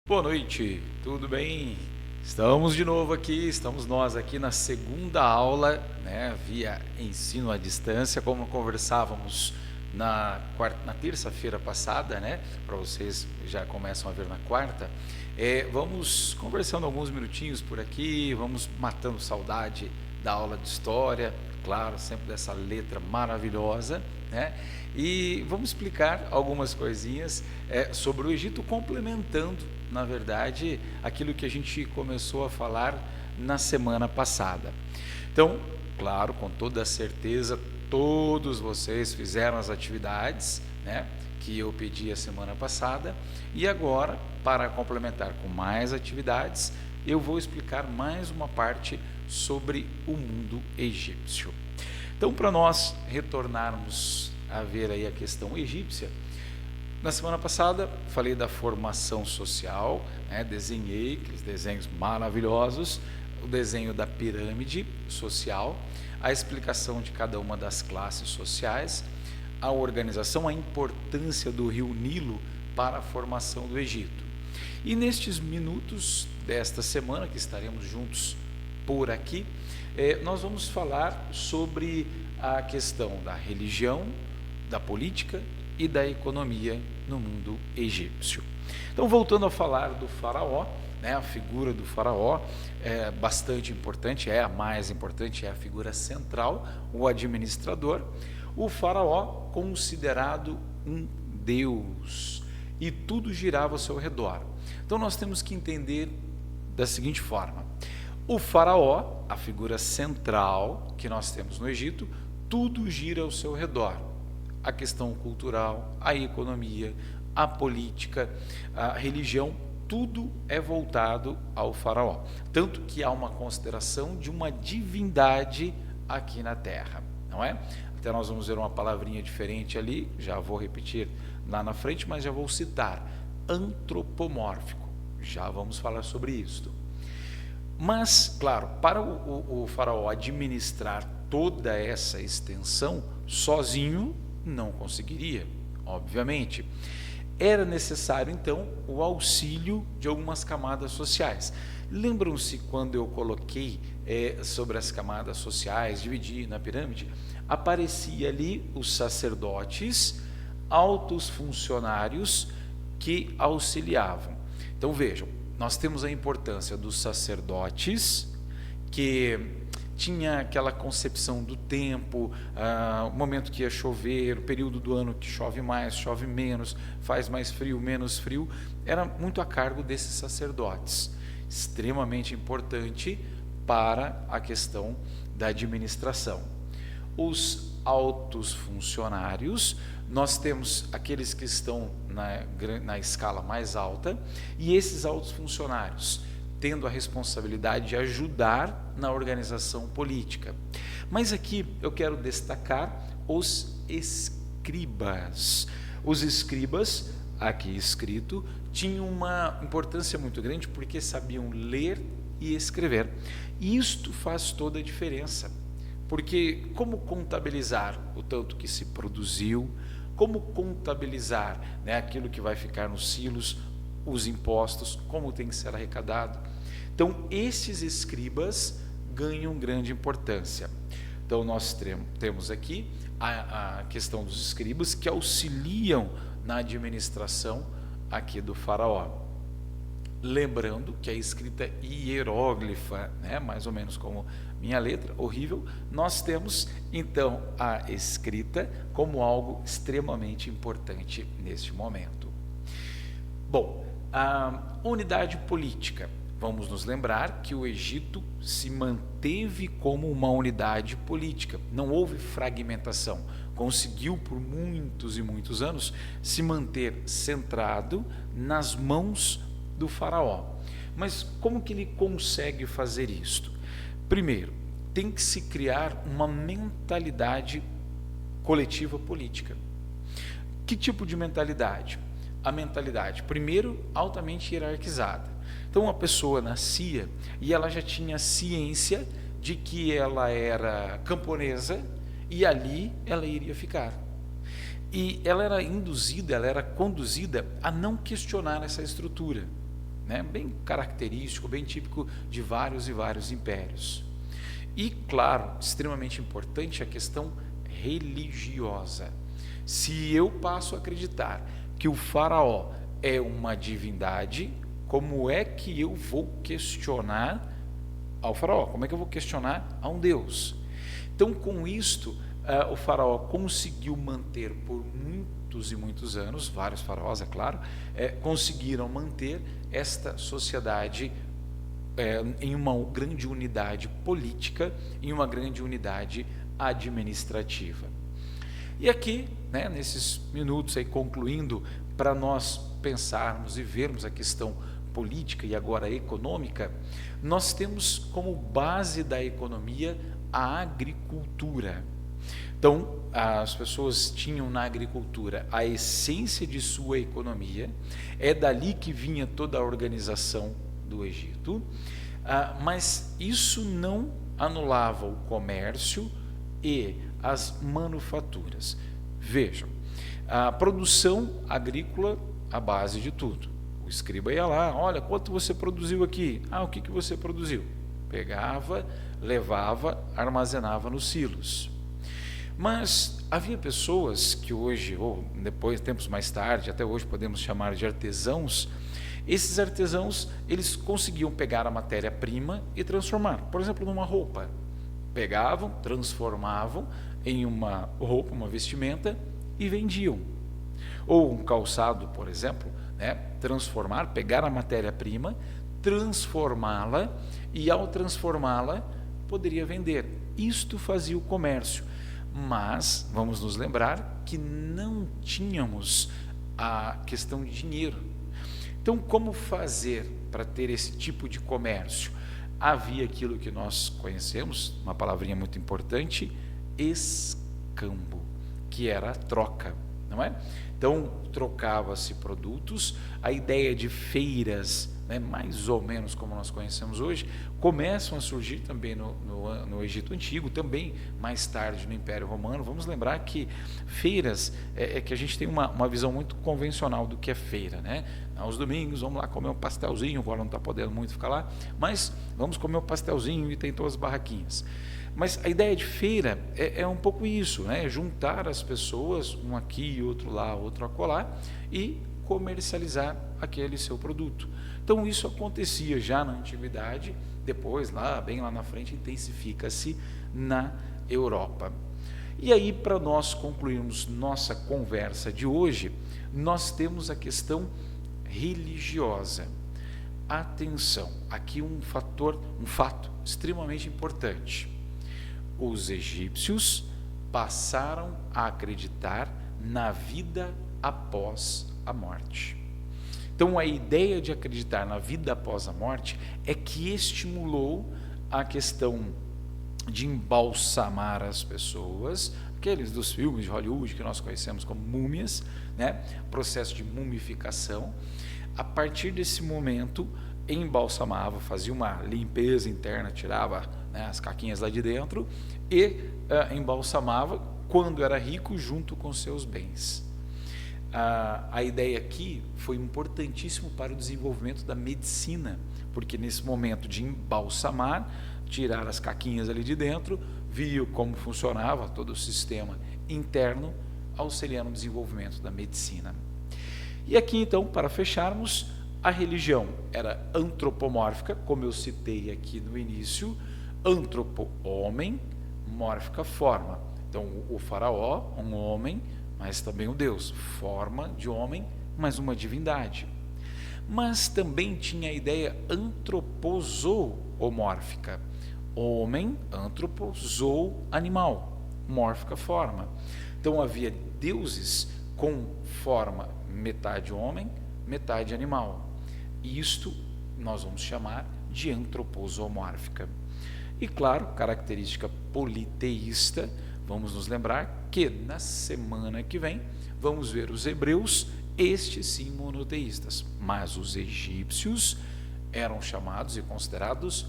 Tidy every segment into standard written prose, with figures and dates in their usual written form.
Boa noite, tudo bem? Estamos de novo aqui, estamos nós aqui na segunda aula, né, via ensino à distância, como conversávamos na terça-feira passada, né, para vocês já começam a ver na quarta. Vamos conversando alguns minutinhos por aqui, vamos matando saudade da aula de história, claro, sempre dessa letra maravilhosa, né? E vamos explicar algumas coisinhas sobre o Egito, complementando, na verdade, aquilo que a gente começou a falar na semana passada. Então, claro, com toda certeza, todos vocês fizeram as atividades, né, que eu pedi a semana passada, e agora, para complementar com mais atividades, eu vou explicar mais uma parte sobre o mundo egípcio. Então, para nós retornarmos a ver aí a questão egípcia, na semana passada falei da formação social, né? Desenhei aqueles desenhos maravilhosos, o desenho da pirâmide social, a explicação de cada uma das classes sociais, a organização, a importância do rio Nilo para a formação do Egito. E nestes minutos desta semana, que estaremos juntos por aqui, nós vamos falar sobre a questão da religião, da política e da economia no mundo egípcio. Então, voltando a falar do faraó, né, a figura do faraó é bastante importante, é a mais importante, é a figura central, o administrador. O faraó considerado um deus e tudo girava ao seu redor. Então, nós temos que entender da seguinte forma: o faraó, a figura central que nós temos no Egito, tudo gira ao seu redor. A questão cultural, a economia, a política, a religião, tudo é voltado ao faraó. Tanto que há uma consideração de uma divindade aqui na Terra, não é? Até nós vamos ver uma palavrinha diferente ali, já vou repetir lá na frente, mas já vou citar: antropomórfico. Já vamos falar sobre isso. Mas, claro, para o faraó administrar toda essa extensão sozinho, não conseguiria, obviamente. Era necessário, então, o auxílio de algumas camadas sociais. Lembram-se quando eu coloquei sobre as camadas sociais, dividi na pirâmide, aparecia ali os sacerdotes, altos funcionários que auxiliavam. Então vejam, nós temos a importância dos sacerdotes, que tinha aquela concepção do tempo, o momento que ia chover, o período do ano que chove mais, chove menos, faz mais frio, menos frio, era muito a cargo desses sacerdotes, extremamente importante para a questão da administração. Os altos funcionários, nós temos aqueles que estão na escala mais alta, e esses altos funcionários tendo a responsabilidade de ajudar na organização política. Mas aqui eu quero destacar os escribas. Os escribas, aqui escrito, tinham uma importância muito grande porque sabiam ler e escrever. E isto faz toda a diferença, porque como contabilizar o tanto que se produziu, como contabilizar, né, aquilo que vai ficar nos silos, os impostos, como tem que ser arrecadado. Então, esses escribas ganham grande importância. Então, nós temos aqui a questão dos escribas que auxiliam na administração aqui do faraó. Lembrando que a escrita hieróglifa, né, mais ou menos como minha letra, horrível, nós temos então a escrita como algo extremamente importante neste momento. Bom, a unidade política. Vamos nos lembrar que o Egito se manteve como uma unidade política, não houve fragmentação, conseguiu por muitos e muitos anos se manter centrado nas mãos do faraó. Mas como que ele consegue fazer isto? Primeiro, tem que se criar uma mentalidade coletiva política. Que tipo de mentalidade? A mentalidade, primeiro, altamente hierarquizada. Então, a pessoa nascia e ela já tinha ciência de que ela era camponesa e ali ela iria ficar. E ela era induzida, ela era conduzida a não questionar essa estrutura. né? Bem característico, bem típico de vários e vários impérios. E, claro, extremamente importante a questão religiosa. Se eu passo a acreditar que o faraó é uma divindade, como é que eu vou questionar ao faraó? Como é que eu vou questionar a um Deus? Então, com isto, o faraó conseguiu manter por muitos e muitos anos, vários faraós, é claro, conseguiram manter esta sociedade em uma grande unidade política, em uma grande unidade administrativa. E aqui, né, nesses minutos aí concluindo, para nós pensarmos e vermos a questão política e agora econômica, nós temos como base da economia a agricultura. Então, as pessoas tinham na agricultura a essência de sua economia, é dali que vinha toda a organização do Egito, mas isso não anulava o comércio e as manufaturas. Vejam, a produção agrícola, a base de tudo. O escriba ia lá, olha, quanto você produziu aqui? O que você produziu? Pegava, levava, armazenava nos silos. Mas havia pessoas que hoje, ou depois, tempos mais tarde, até hoje podemos chamar de artesãos. Esses artesãos, eles conseguiam pegar a matéria-prima e transformar, por exemplo, numa roupa. Pegavam, transformavam em uma roupa, uma vestimenta e vendiam. Ou um calçado, por exemplo, né? Transformar, pegar a matéria-prima, transformá-la e, ao transformá-la, poderia vender. Isto fazia o comércio. Mas vamos nos lembrar que não tínhamos a questão de dinheiro. Então, como fazer para ter esse tipo de comércio? Havia aquilo que nós conhecemos, uma palavrinha muito importante, escambo, que era a troca, não é? Então, trocava-se produtos, a ideia de feiras, né, mais ou menos como nós conhecemos hoje, começam a surgir também no Egito Antigo, também mais tarde no Império Romano. Vamos lembrar que feiras, que a gente tem uma visão muito convencional do que é feira, né? Aos domingos, vamos lá comer um pastelzinho, agora não está podendo muito ficar lá, mas vamos comer um pastelzinho e tem todas as barraquinhas. Mas a ideia de feira é um pouco isso, né? Juntar as pessoas, um aqui, outro lá, outro acolá, e comercializar aquele seu produto. Então isso acontecia já na antiguidade, depois bem lá na frente intensifica-se na Europa. E aí, para nós concluirmos nossa conversa de hoje, nós temos a questão religiosa. Atenção, aqui um fato extremamente importante. Os egípcios passaram a acreditar na vida após a morte. Então, a ideia de acreditar na vida após a morte é que estimulou a questão de embalsamar as pessoas, aqueles dos filmes de Hollywood que nós conhecemos como múmias, né? Processo de mumificação. A partir desse momento, embalsamava, fazia uma limpeza interna, tirava, né, as caquinhas lá de dentro e embalsamava quando era rico junto com seus bens. A ideia aqui foi importantíssimo para o desenvolvimento da medicina, porque nesse momento de embalsamar, tirar as caquinhas ali de dentro, viu como funcionava todo o sistema interno, auxiliando no desenvolvimento da medicina. E aqui então, para fecharmos, a religião era antropomórfica, como eu citei aqui no início, antropo, homem, mórfica, forma. Então, o faraó, um homem, mas também um Deus, forma de homem, mas uma divindade. Mas também tinha a ideia antropozoomórfica, homem, antropo, animal, mórfica, forma. Então havia deuses com forma metade homem, metade animal. Isto nós vamos chamar de antropozoomórfica. E claro, característica politeísta, vamos nos lembrar que na semana que vem vamos ver os hebreus, estes sim monoteístas, mas os egípcios eram chamados e considerados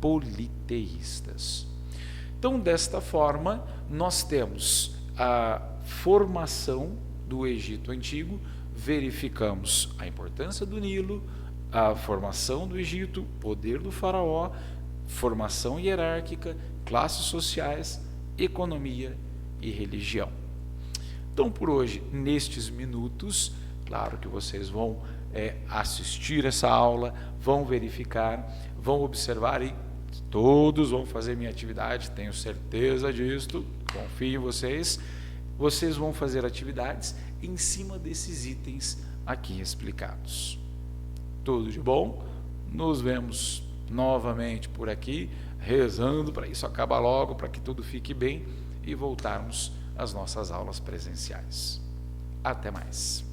politeístas. Então, desta forma, nós temos a formação do Egito Antigo, verificamos a importância do Nilo, a formação do Egito, poder do faraó, formação hierárquica, classes sociais, economia e religião. Então, por hoje, nestes minutos, claro que vocês vão assistir essa aula, vão verificar, vão observar e todos vão fazer minha atividade, tenho certeza disso, confio em vocês. Vocês vão fazer atividades em cima desses itens aqui explicados. Tudo de bom? Nos vemos novamente por aqui, rezando para isso acabar logo, para que tudo fique bem e voltarmos às nossas aulas presenciais. Até mais!